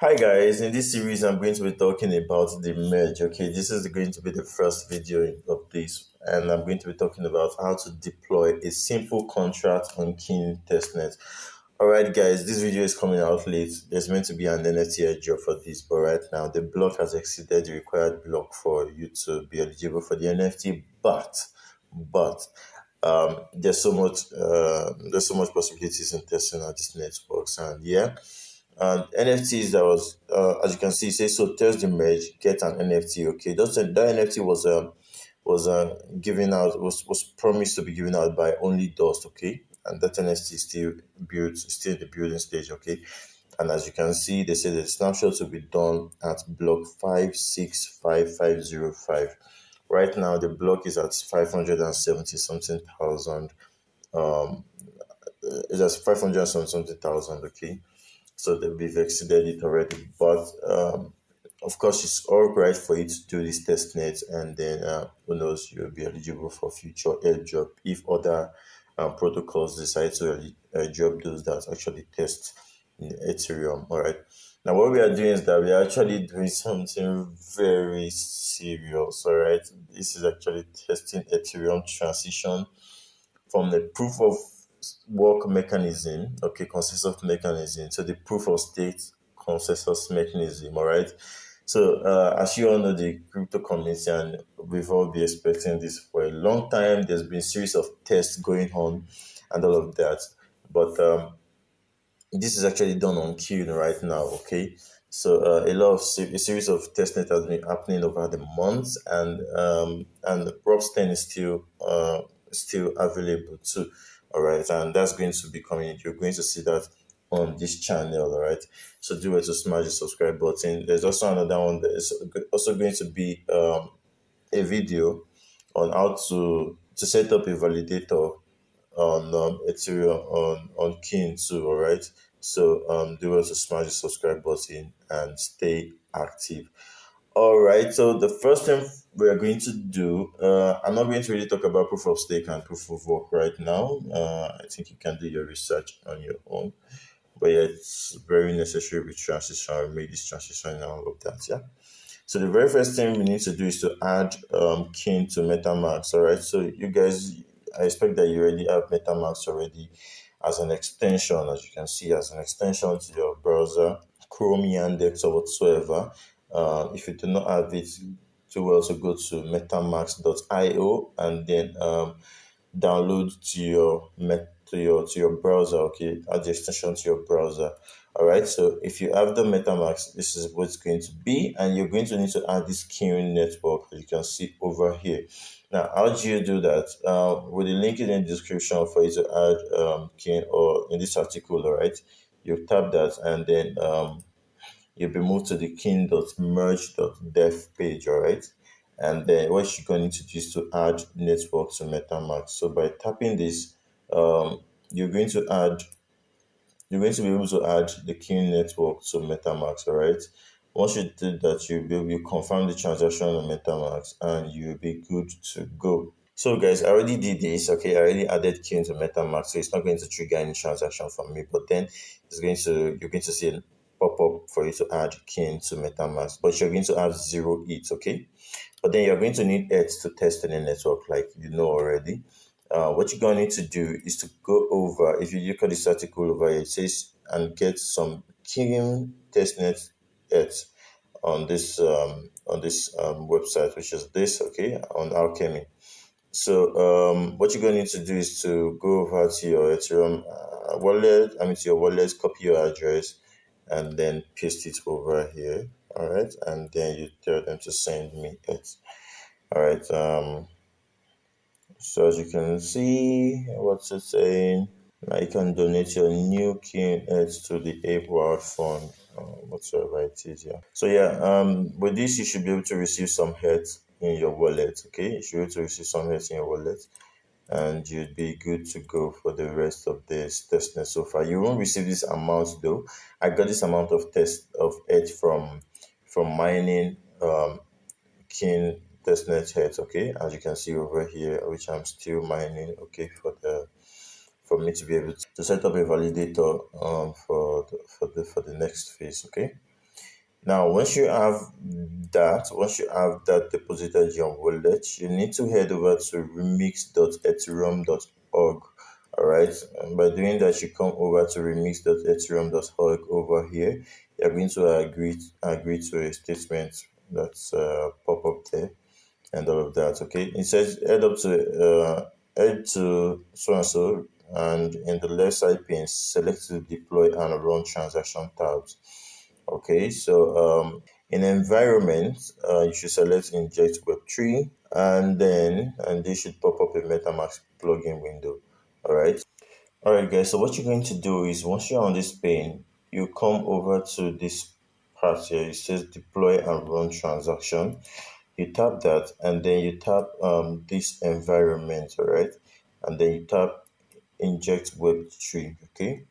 Hi guys, in this series I'm going to be talking about TheMerge. Okay, this is going to be the first video of this, and I'm going to be talking about how to deploy a simple contract on Kiln Testnet. Alright guys, this video is coming out late. There's meant to be an NFT airdrop for this, but right now the block has exceeded the required block for you to be eligible for the NFT. But there's so much possibilities in testing out these networks, and yeah. And NFTs that was as you can see, it says so test the merge, get an NFT. Okay, that NFT was given out was promised to be given out by only Dust. Okay, and that NFT is still in the building stage. Okay, and as you can see, they say the snapshot will be done at block 565505. Right now, the block is at 570 something thousand. Um, it's at 500 something thousand. Okay, so we've exceeded it already. But of course, it's all right for you to do this test net, and then who knows, you'll be eligible for future airdrop if other protocols decide to airdrop those that actually test in Ethereum. All right. Now, what we are doing is that we are actually doing something very serious. All right. This is actually testing Ethereum transition from the proof of work mechanism, okay, consensus mechanism, to the proof of stake consensus mechanism, all right? So, as you all know, the crypto community, and we've all been expecting this for a long time. There's been a series of tests going on and all of that. But this is actually done on Kiln right now, okay? So a series of testnet has been happening over the months, and Prop 10 is still available too, all right? And that's going to be coming. You're going to see that on this channel, all right? So do it to smash the subscribe button. There's also another one that is also going to be a video on how to set up a validator on Ethereum on Kiln too. All right. So do well to smash the subscribe button and stay active. All right. So the first thing we are going to do, I'm not going to really talk about proof of stake and proof of work right now. I think you can do your research on your own. But yeah, it's very necessary with transition. I made this transition and all of that. Yeah. So the very first thing we need to do is to add Kiln to Metamax. All right. So you guys, I expect that you already have Metamax already as an extension, as you can see, as an extension to your browser, Chrome, Yandex, or whatsoever. If you do not have it, do well to go to metamax.io and then download to your browser. Okay, add the extension to your browser. All right, so if you have the Metamax, this is what it's going to be, and you're going to need to add this Kiln network, as you can see over here. Now, how do you do that? With the link in the description for you to add Kiln, or in this article, all right, you tap that, and then you'll be moved to the king.merge.dev page, all right? And then what you're going to do is to add network to MetaMask. So by tapping this, um, you're going to add you're going to be able to add the Kiln network to MetaMask, all right? Once you do that, you confirm the transaction on MetaMask, and you'll be good to go. So guys, I already did this. Okay, I already added Kiln to MetaMask, so it's not going to trigger any transaction from me. But then you're going to see a pop up for you to add Kiln to MetaMask, but you're going to have 0 ETH. Okay, but then you're going to need ETH to test any network, like you know already. What you're going to need to do is to go over. If you look at this article over here, it says and get some Kiln Testnet ETH on this website, which is this, okay, on Alchemy. So what you're going to need to do is to go over to your Ethereum wallet, to your wallet, copy your address, and then paste it over here. All right, and then you tell them to send me it. All right. So as you can see, what's it saying? Now you can donate your new Kiln Edge to the Ape World Fund, whatsoever it is. Yeah. So yeah, with this you should be able to receive some heads in your wallet. Okay, you should be able to receive some heads in your wallet, and you'd be good to go for the rest of this testnet so far. You won't receive this amount though. I got this amount of edge from mining Kiln Testnet heads, okay, as you can see over here, which I'm still mining, okay, for me to be able to set up a validator for the next phase, okay. Now, once you have that deposited in your wallet, you need to head over to remix.ethereum.org. All right. And by doing that, you come over to remix.ethereum.org over here. You're going to agree to a statement that's pop up there and all of that. Okay. It says head to so and so, and in the left side pane, select to deploy and run transaction tabs. Okay, so in environment, you should select inject web3, and this should pop up a Metamax plugin window. All right, guys. So what you're going to do is once you're on this pane, you come over to this part here. It says deploy and run transaction. You tap that, and then you tap this environment. All right, and then you tap inject web3. Okay.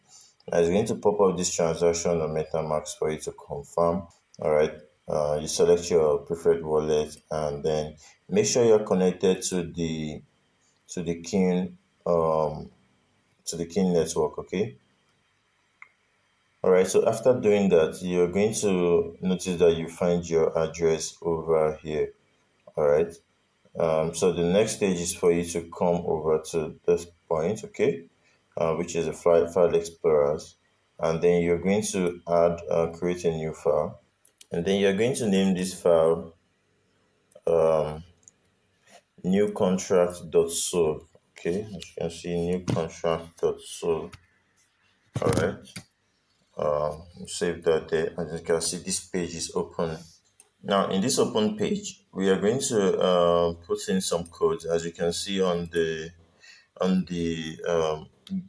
Now it's going to pop up this transaction on MetaMax for you to confirm. All right. You select your preferred wallet, and then make sure you're connected to the Kiln to the Kiln network. Okay. All right. So after doing that, you're going to notice that you find your address over here. All right. So the next stage is for you to come over to this point. Okay. Which is a file explorers, and then you're going to create a new file, and then you're going to name this file new contract.sol. Okay, as you can see, new contract.sol. All right, save that there. As you can see, this page is open. Now in this open page, we are going to put in some codes. As you can see on the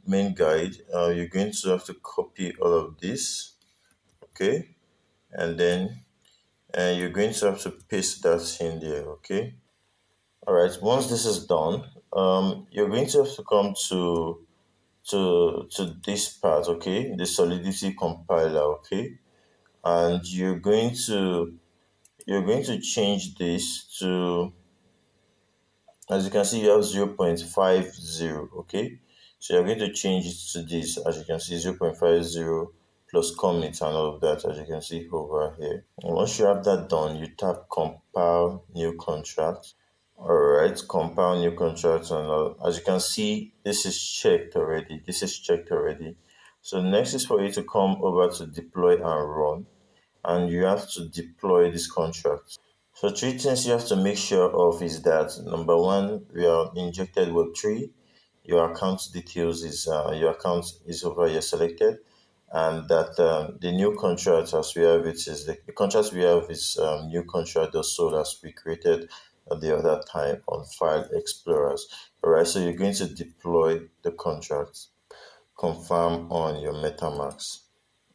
main guide, you're going to have to copy all of this. Okay, and then you're going to have to paste that in there. Okay. All right. Once this is done, you're going to have to come to this part. Okay, the Solidity compiler. Okay, and you're going to change this to, as you can see, you have 0.50. Okay, so you're going to change it to this. As you can see, 0.50 plus commit and all of that, as you can see over here. And once you have that done, you tap compile new contract. All right, compile new contract, and as you can see, this is checked already. So next is for you to come over to deploy and run, and you have to deploy this contract. So three things you have to make sure of is that number one, we are injected Web3. Your account is over here selected, and that the new contract as we have it is the contract we have is new contract also as we created the other time on file explorers. All right, so you're going to deploy the contract, confirm on your MetaMax.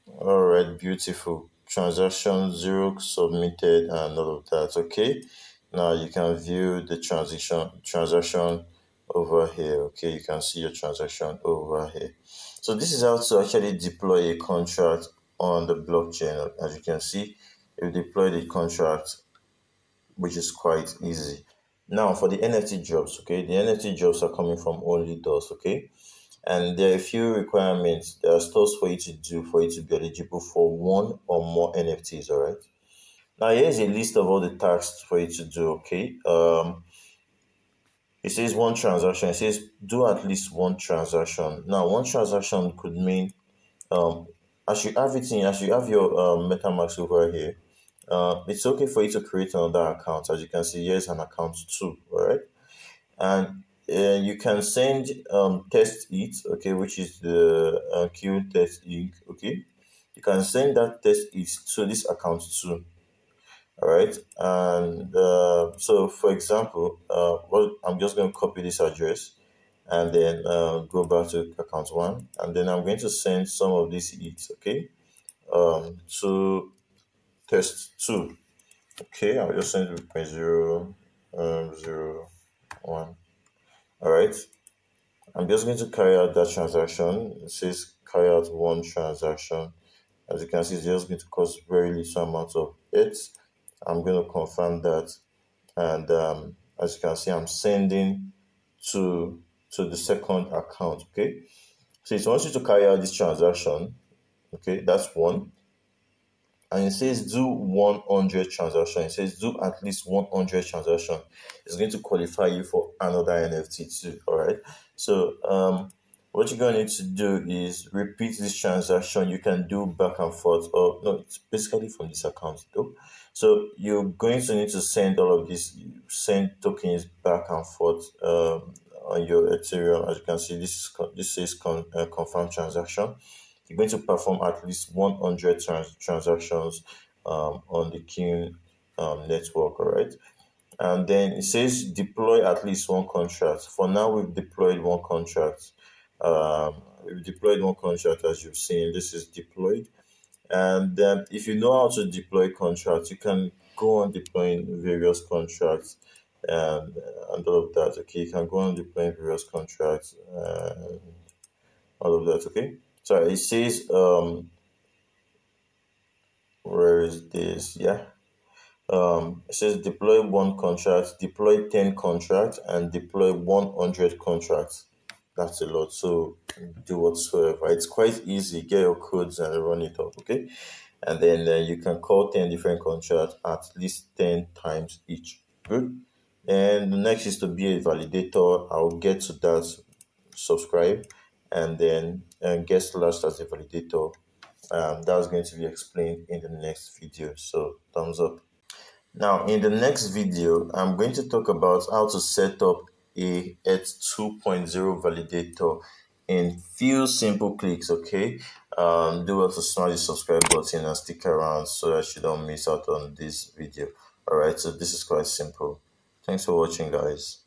All right, beautiful. Transaction zero submitted and all of that. Okay. Now you can view the transaction over here. Okay, you can see your transaction over here. So this is how to actually deploy a contract on the blockchain. As you can see, you deploy the contract, which is quite easy. Now for the NFT jobs, okay, the NFT jobs are coming from only DOS, okay, and there are a few requirements. There are stores for you to do for you to be eligible for one or more NFTs. All right. Now here's a list of all the tasks for you to do. Okay. It says one transaction. It says do at least one transaction. Now one transaction could mean as you have your MetaMask over here. It's okay for you to create another account. As you can see, here's an account too. All right. And you can send test it, okay, which is the Kiln Test Inc. Okay, you can send that test it to this account too. All right, and so for example, well, I'm just going to copy this address and then go back to account one, and then I'm going to send some of these it, okay, to test two. Okay, I'll just send it 0.001. All right. I'm just going to carry out that transaction. It says carry out one transaction. As you can see, it's just going to cost very little amount of it. I'm going to confirm that. And as you can see, I'm sending to the second account. Okay. So it wants you to carry out this transaction. Okay, that's one. and it says do 100 transaction. It says do at least 100 transaction. It's going to qualify you for another NFT too. All right. So what you're gonna need to do is repeat this transaction. You can do back and forth, or no, it's basically from this account though. So you're going to need to send all of these, send tokens back and forth on your Ethereum. As you can see, this says confirm transaction. You're going to perform at least 100 transactions on the Kiln network, all right? And then it says deploy at least one contract. For now, we've deployed one contract. We've deployed one contract, as you've seen. This is deployed. And then if you know how to deploy contracts, you can go on deploying various contracts and all of that. Okay, you can go on deploying various contracts and all of that. Okay, so it says where is this? Yeah. It says deploy one contract, deploy 10 contracts, and deploy 100 contracts. That's a lot. So do whatsoever. It's quite easy. Get your codes and run it up. Okay. And then you can call 10 different contracts at least 10 times each. Good. And the next is to be a validator. I'll get to that. Subscribe and then get slashed as a validator. That's going to be explained in the next video. So thumbs up. Now, in the next video, I'm going to talk about how to set up a ETH 2.0 validator in few simple clicks, okay? Do well to smash the subscribe button and stick around so that you don't miss out on this video. All right, so this is quite simple. Thanks for watching, guys.